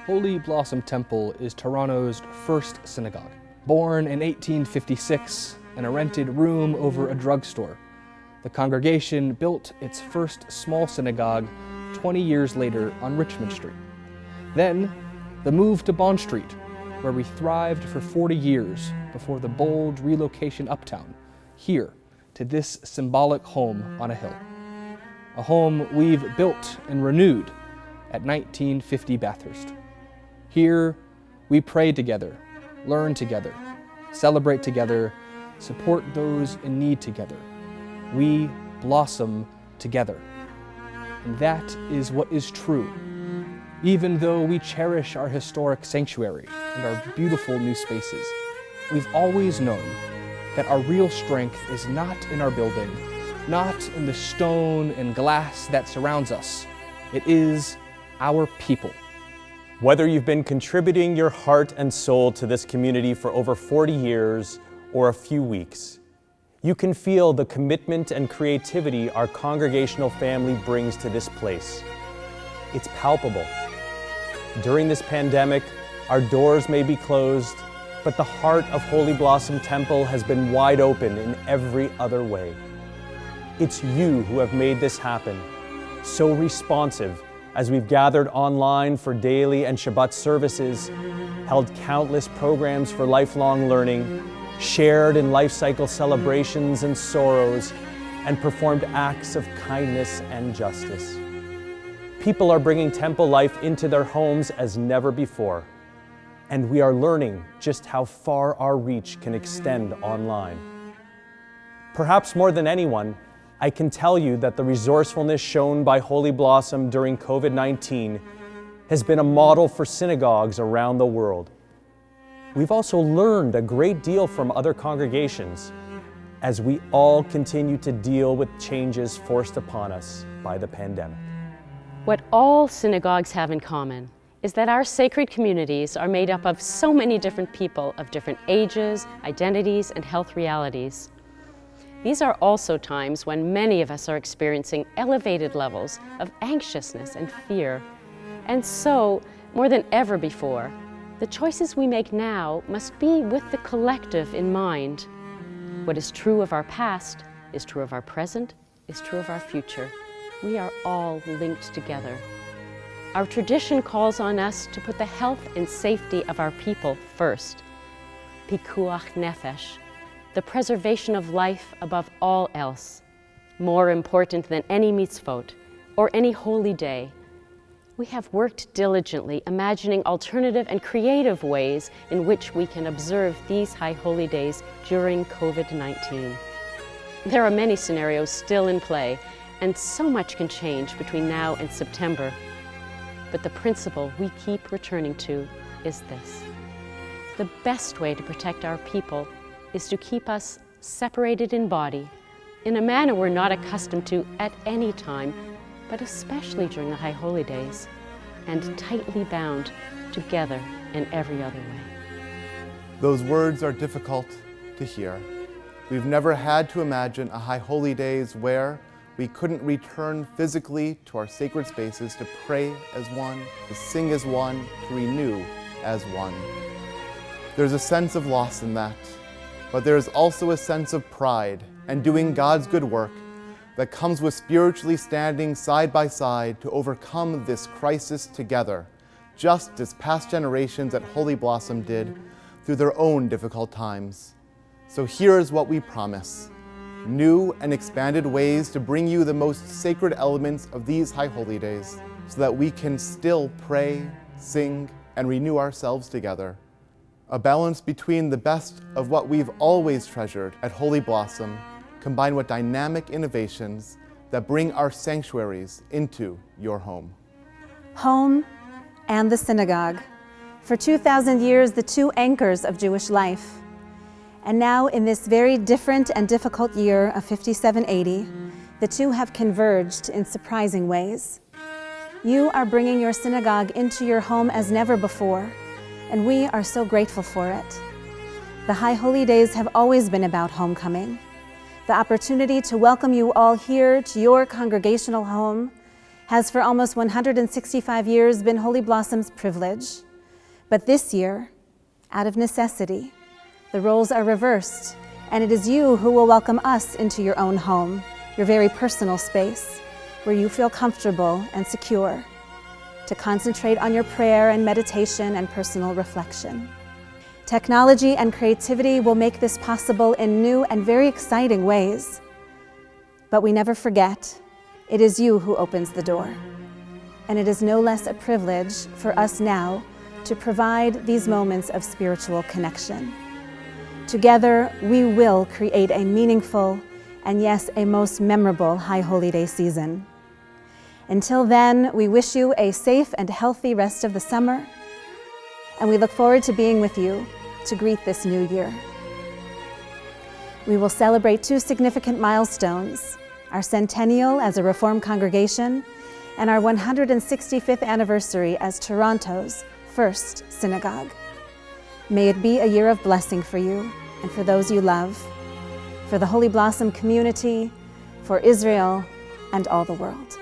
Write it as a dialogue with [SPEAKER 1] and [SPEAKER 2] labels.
[SPEAKER 1] Holy Blossom Temple is Toronto's first synagogue. Born in 1856 in a rented room over a drugstore, the congregation built its first small synagogue 20 years later on Richmond Street. Then, the move to Bond Street, where we thrived for 40 years before the bold relocation uptown, here to this symbolic home on a hill. A home we've built and renewed at 1950 Bathurst. Here, we pray together, learn together, celebrate together, support those in need together. We blossom together. And that is what is true, even though we cherish our historic sanctuary and our beautiful new spaces. We've always known that our real strength is not in our building, not in the stone and glass that surrounds us. It is our people.
[SPEAKER 2] Whether you've been contributing your heart and soul to this community for over 40 years or a few weeks, you can feel the commitment and creativity our congregational family brings to this place. It's palpable. During this pandemic, our doors may be closed, but the heart of Holy Blossom Temple has been wide open in every other way. It's you who have made this happen, so responsive as we've gathered online for daily and Shabbat services, held countless programs for lifelong learning, shared in life cycle celebrations and sorrows, and performed acts of kindness and justice. People are bringing temple life into their homes as never before, and we are learning just how far our reach can extend online. Perhaps more than anyone, I can tell you that the resourcefulness shown by Holy Blossom during COVID-19 has been a model for synagogues around the world. We've also learned a great deal from other congregations as we all continue to deal with changes forced upon us by the pandemic.
[SPEAKER 3] What all synagogues have in common is that our sacred communities are made up of so many different people of different ages, identities, and health realities. These are also times when many of us are experiencing elevated levels of anxiousness and fear. And so, more than ever before, the choices we make now must be with the collective in mind. What is true of our past is true of our present, is true of our future. We are all linked together. Our tradition calls on us to put the health and safety of our people first. Pikuach nefesh, the preservation of life above all else, more important than any mitzvot or any holy day. We have worked diligently imagining alternative and creative ways in which we can observe these high holy days during COVID-19. There are many scenarios still in play, and so much can change between now and September. But the principle we keep returning to is this: the best way to protect our people is to keep us separated in body, in a manner we're not accustomed to at any time, but especially during the High Holy Days, and tightly bound together in every other way.
[SPEAKER 4] Those words are difficult to hear. We've never had to imagine a High Holy Days where we couldn't return physically to our sacred spaces to pray as one, to sing as one, to renew as one. There's a sense of loss in that, but there is also a sense of pride and doing God's good work that comes with spiritually standing side by side to overcome this crisis together, just as past generations at Holy Blossom did through their own difficult times. So here is what we promise: new and expanded ways to bring you the most sacred elements of these High Holy Days so that we can still pray, sing, and renew ourselves together. A balance between the best of what we've always treasured at Holy Blossom combined with dynamic innovations that bring our sanctuaries into your home.
[SPEAKER 5] Home and the synagogue. For 2,000 years, the two anchors of Jewish life. And now, in this very different and difficult year of 5780, the two have converged in surprising ways. You are bringing your synagogue into your home as never before, and we are so grateful for it. The High Holy Days have always been about homecoming. The opportunity to welcome you all here to your congregational home has for almost 165 years been Holy Blossom's privilege. But this year, out of necessity, the roles are reversed, and it is you who will welcome us into your own home, your very personal space, where you feel comfortable and secure, to concentrate on your prayer and meditation and personal reflection. Technology and creativity will make this possible in new and very exciting ways. But we never forget, it is you who opens the door. And it is no less a privilege for us now to provide these moments of spiritual connection. Together, we will create a meaningful and yes, a most memorable High Holy Day season. Until then, we wish you a safe and healthy rest of the summer, and we look forward to being with you to greet this new year. We will celebrate two significant milestones: our centennial as a Reformed congregation and our 165th anniversary as Toronto's first synagogue. May it be a year of blessing for you and for those you love, for the Holy Blossom community, for Israel, and all the world.